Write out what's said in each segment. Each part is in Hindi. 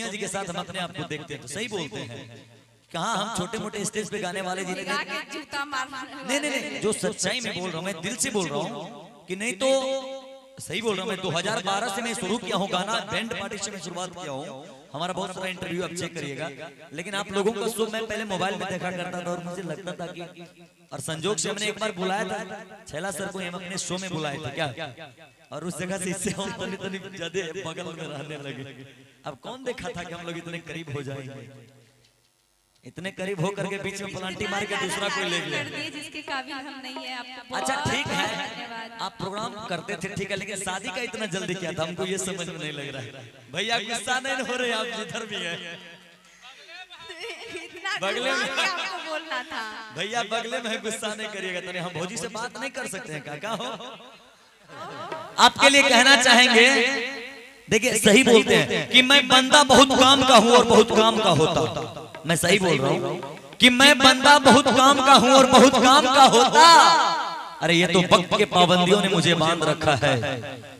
सोमिया जी के साथ हम अपने आप को देखते हैं तो सही बोलते हैं। कहाँ हम छोटे मोटे स्टेज पे गाने वाले जी नहीं नहीं नहीं, जो सच्चाई में बोल रहा हूँ, मैं दिल से बोल रहा हूँ कि नहीं तो सही बोल रहा हूँ। मैं 2012 से मैं शुरू किया हूँ गाना, बैंड पार्टी से मैं शुरुआत किया हूँ। हमारा बहुत सारा इंटरव्यू आप चेक करिएगा, लेकिन आप लोगों का शो मैं पहले मोबाइल में देखा करता था और मुझे लगता था कि, और संजोग से हमने एक बार बुलाया था छैला सर को, हम अपने शो में बुलाए थे क्या, और उस जगह से इससे हम तनी ज्यादा बगल में रहने लगे। अब कौन देखा था कि हम लोग इतने करीब हो जाएंगे, इतने करीब होकर के बीच में पलांटी मार के दूसरा कोई ले गया, जिसके काबिल हम नहीं है। आपको अच्छा ठीक है, आप प्रोग्राम करते थे ठीक है, लेकिन शादी का इतना जल्दी क्या था, हमको ये समझ में नहीं लग रहा है। भैया गुस्सा नहीं हो रहे, आप जिधर भी है बगले में आपको बोलना था भैया, बगले में गुस्सा नहीं करिएगा। तो हम भौजी से बात नहीं कर सकते हैं काका हो। आपके लिए कहना चाहेंगे, देखिए सही बोलते हैं कि मैं बंदा बहुत काम का हूँ और बहुत काम का होता। मैं सही बोल रहा हूँ कि मैं बंदा बहुत काम का हूँ और बहुत काम का होता। अरे ये तो वक्त के पाबंदियों ने मुझे बांध रखा है,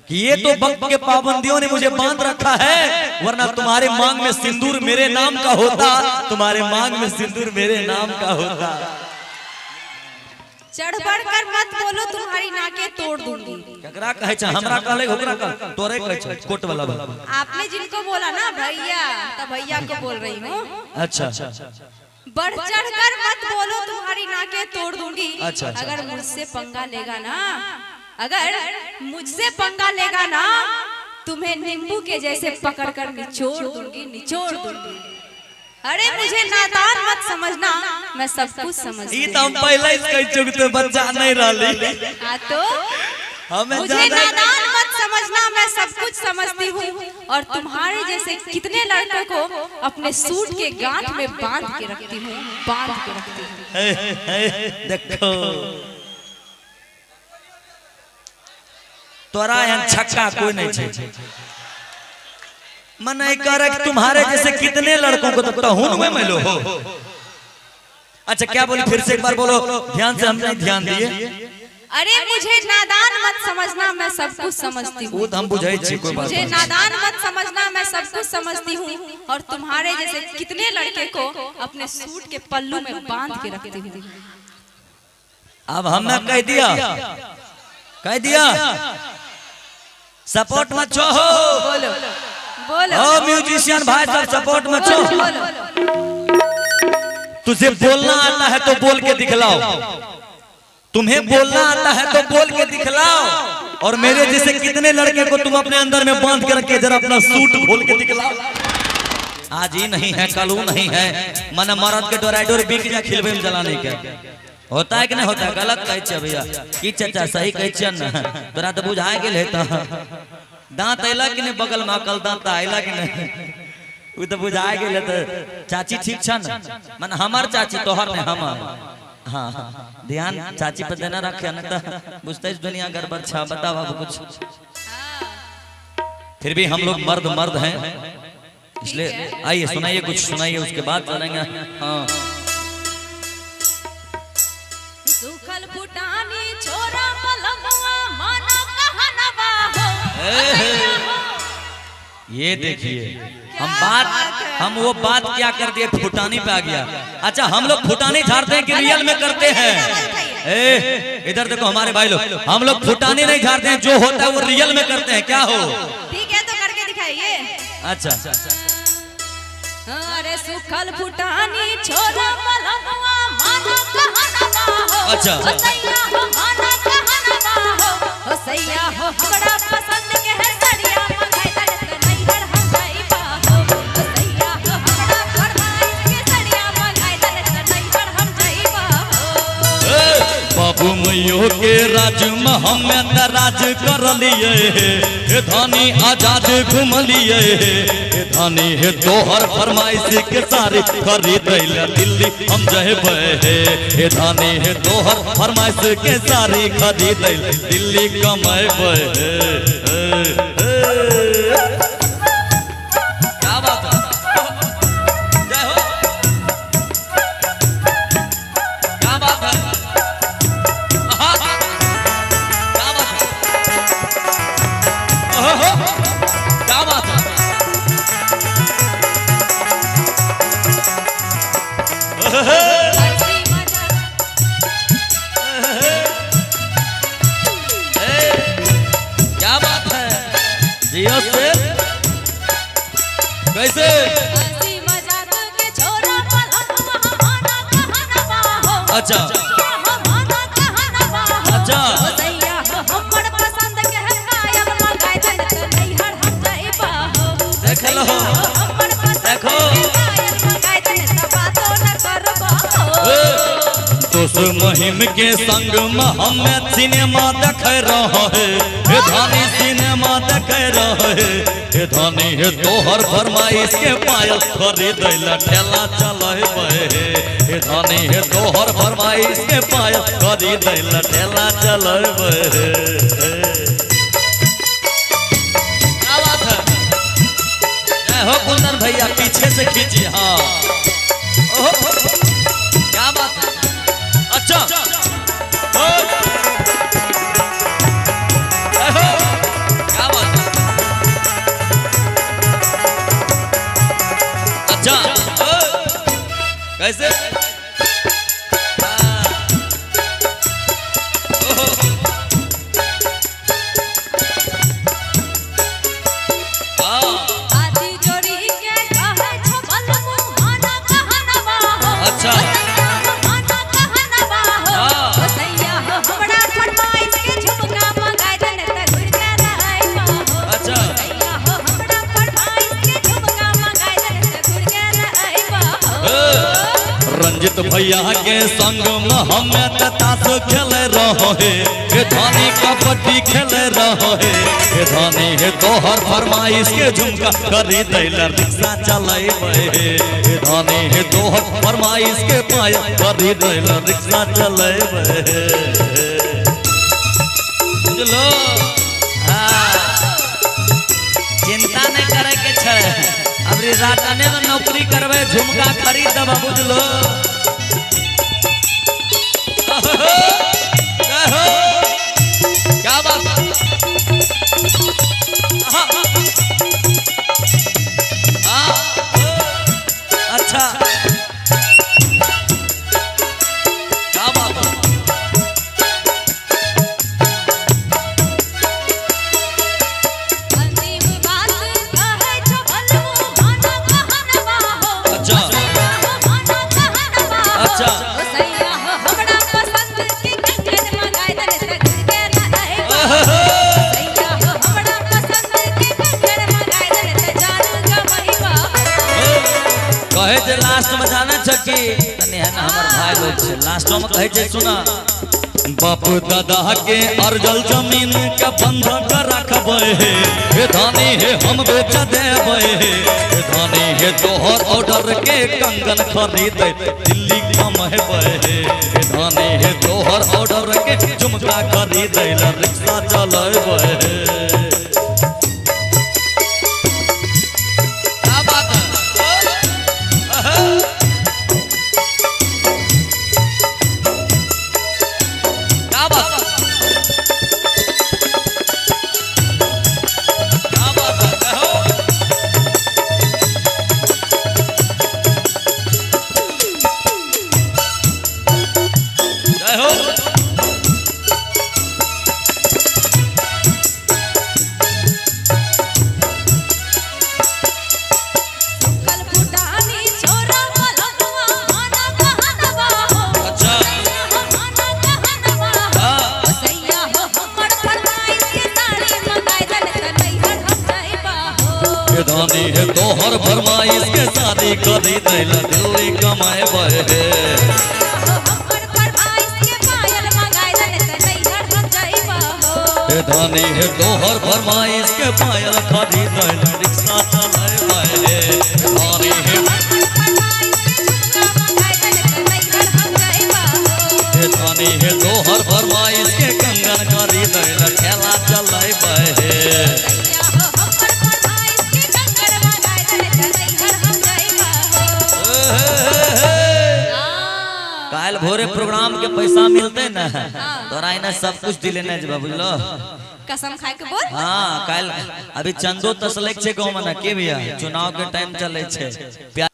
कि ये तो वक्त के पाबंदियों ने मुझे बांध रखा है, वरना तुम्हारे मांग में सिंदूर मेरे नाम का होता, तुम्हारे मांग में सिंदूर मेरे नाम का होता। चढ़ बढ़ कर मत बोलो, तुम्हारी नाके तोड़ दूंगी। ककरा कहे छ, हमरा कहले ओकरा कह, तोरे कहे छ, कोट वाला बा। आपने जिनको बोला ना भैया, तब भैया को बोल रही हूँ। अच्छा बढ़ चढ़ कर मत बोलो, तुम्हारी नाके तोड़ दूंगी। अच्छा। अगर मुझसे पंगा लेगा ना, अगर मुझसे पंगा लेगा ना, तुम्हें नींबू के जैसे पकड़ कर निचोड़ दूंगी, निचोड़ दूंगी। अरे मुझे नादान मत समझना, मैं सब कुछ समझती हूँ। ई तो हम पहले ही कह चुके, बच्चा नहीं रहली। हाँ तो हमें मुझे नादान मत समझना, मैं सब कुछ समझती हूँ। और तुम्हारे जैसे कितने लड़कों को अपने सूट के गांठ में बांध के रखती हूँ, बांध के रखती हूँ। देखो तोरा यहाँ छक्का कोई नहीं छे, मन नहीं कर तुम्हारे जैसे कितने लड़कों को तो कहूं में मिलो हो। अच्छा क्या बोली, फिर से एक बार बोलो ध्यान से, हमने ध्यान दिए। अरे मुझे नादान मत समझना, मैं सब कुछ समझती हूँ। हम बुझाई छी, कोई बात मुझे नादान मत समझना, मैं सब कुछ समझती हूँ। और तुम्हारे जैसे कितने लड़के को अपने सूट के पल्लू में बांध के रखती हूँ। अब हमने कह दिया, कह दिया, सपोर्ट मत छो हो, बोलो बोलो, ओ म्यूजिशियन भाई सब सपोर्ट मत छो। तुझे बोलना आता है तो बोल के दिखलाओ, तुम्हें बोलना आता है तो बोल के दिखलाओ। और मेरे जैसे कितने लड़के को तुम अपने अंदर में बांध के रखे, जरा अपना सूट खोल के दिखलाओ। आज ही नहीं है, कल नहीं है, मन मरद के डोराडोर बिक जा खिलबे में जलाने के होता है कि नहीं होता है? गलत कहे भैया की चाचा, सही कहे न, तोरा तो बुझाए गेल है। दांत अला कि नहीं, बगल में अकल दांत अला कि नहीं, वो तो बुझाए गेल है। चाची ठीक छ न, मन हमार चाची तोहर ने हमार। हाँ ध्यान चाची पर देना रखे, न तो बुझते दुनिया गड़बड़ छा। बता बाबू कुछ, फिर भी हम लोग मर्द मर्द हैं, इसलिए आइए सुनाइए, कुछ सुनाइए, उसके बाद चलेंगे। हाँ सुखल फुटानी छोरा पलमुआ, मानो कहनवा हो। ये देखिए हम वो बात क्या कर दिए, फुटानी पे आ गया। अच्छा हम लोग फुटानी झाड़ते हैं कि रियल में करते हैं? इधर देखो हमारे भाई लोग, हम लोग फुटानी नहीं झाड़ते हैं, जो होता है वो रियल में करते हैं। क्या हो? ठीक है तो करके दिखाइए। अच्छा अरे सुखल फुटानी छोरा पलमुआ, मानो कहनवा हो। अच्छा सैया हो, मानो कहनवा हो। सैया हो हमरा पसंद के है सड़िया, मंगाइला त नैहर हम जाइबा हो। सैया हो हमरा फरमाइश के सड़िया, मंगाइला त नैहर हम जाइबा हो। बाबू मैयो के राज में हमें त राज कर लिए, धानी आजाद घूम लिए। धानी है तोहर फरमाइश के सारे खरीद दिल्ली हम जहे। धानी है तोहर फरमाइश के सारे खरीद दिल्ली कमेबे। क्या बात है, जय हो, क्या बात है, क्या बात है, क्या बात है। कैसे हंसी मजाक के छोरा पलंगवा माना कहनवा हो अच्छा माना कहनवा हो अच्छा हो सैया हो हमर पसंद के है कायल मंगाई दे त नैहर हम जाइबा हो देख लो हमर पसंद देखो के कायल मंगाई दे त बातो न करबा हो दोस्त महिम के संग में हमें सिनेमा देख रहा है हे धानी सिनेमा देख रहा है हे धानी हे तोहर फरमाइश के पायल खरीद ला ठेला चले हे धानी हे तोहर फरमाइश के पायल खरीद ला ठेला चले क्या बात है जय हो कुंदन भैया पीछे से खींची हाँ ओहो क्या बात है अच्छा क्या बात है अच्छा कैसे आदि जोड़ी के कहे छो बलमु माना कहनवा हो अच्छा माना कहनवा हो हो सैया हो हमरा फरमाइश के झुमका मंगाई दे त घुर के रहइबा हो अच्छा सैया हो हमरा फरमाइश के झुमका मंगाई दे त घुर के रहइबा हो रंजित भैया के संग में हमें ताश खेल रहे हे धानी कबड्डी खेल रहे हे धानी हे तोहर फरमाइश के झुमका खरीद ला रिक्शा चलेबे हे धानी हे तोहर फरमाइश के पाया खरीद ला रिक्शा चलेबे बुझलो हाँ चिंता नहीं करे के छे अबरी रातने में नौकरी करबे झुमका खरीद देबा बुझलो क्या बात अच्छा क्या बात अंतिम बात कहे छो बलमु माना कहनवा हो अच्छा माना कहनवा हो अच्छा हो सैया हो हमरा पसंद के कंगन मंगाई दे त घुर के रहइबा सैया हो हमरा पसंद के कंगन मंगाई दे त जानू गमइबा कहे जे लास्ट में जाना छ कि तने है ना हमर भाई लोग छे लास्ट में कहे जे सुना बाप दादा के अर्जल जमीन के बंधक रखबे हे धानी हे हम बेच देबे हे धानी हे तोहर ऑर्डर के कंगन खरीद दिल्ली कमहेबे हे धानी हे तोहर ऑर्डर के झुमका खरीद ला रिक्शा चलेबे क्या बात है क्या बात है क्या बात है जय हो कल फुटानी छोरा बलमवा माना कहनवा हो अच्छा माना कहनवा हो हो सैया हो हमर फरमाइश के साड़ी मंगाई दे त नैहर हम जाइबा हो हे धानी हे तोहर फरमाइश के शादी करी दैला दिल्ली कमाएबे हे हो हमर फरमाइश के पायल मंगाई दे त नैहर हम जाइबा हो हे धानी हे तोहर फरमाइश के पायल खरीद ला रिक्शा चलेबे हे धानी हे हे धानी हे तोहर फरमाइश के कंगन खरीद ला ठेला चलेबे हे काल भोरे प्रोग्राम के पैसा मिलते ना तोरा इना सब कुछ दिले ना जब बुझलो कसम खाए के बोल हाँ काल अभी चंदो तसलेक छे गाँव में ना के भैया चुनाव के टाइम चले छे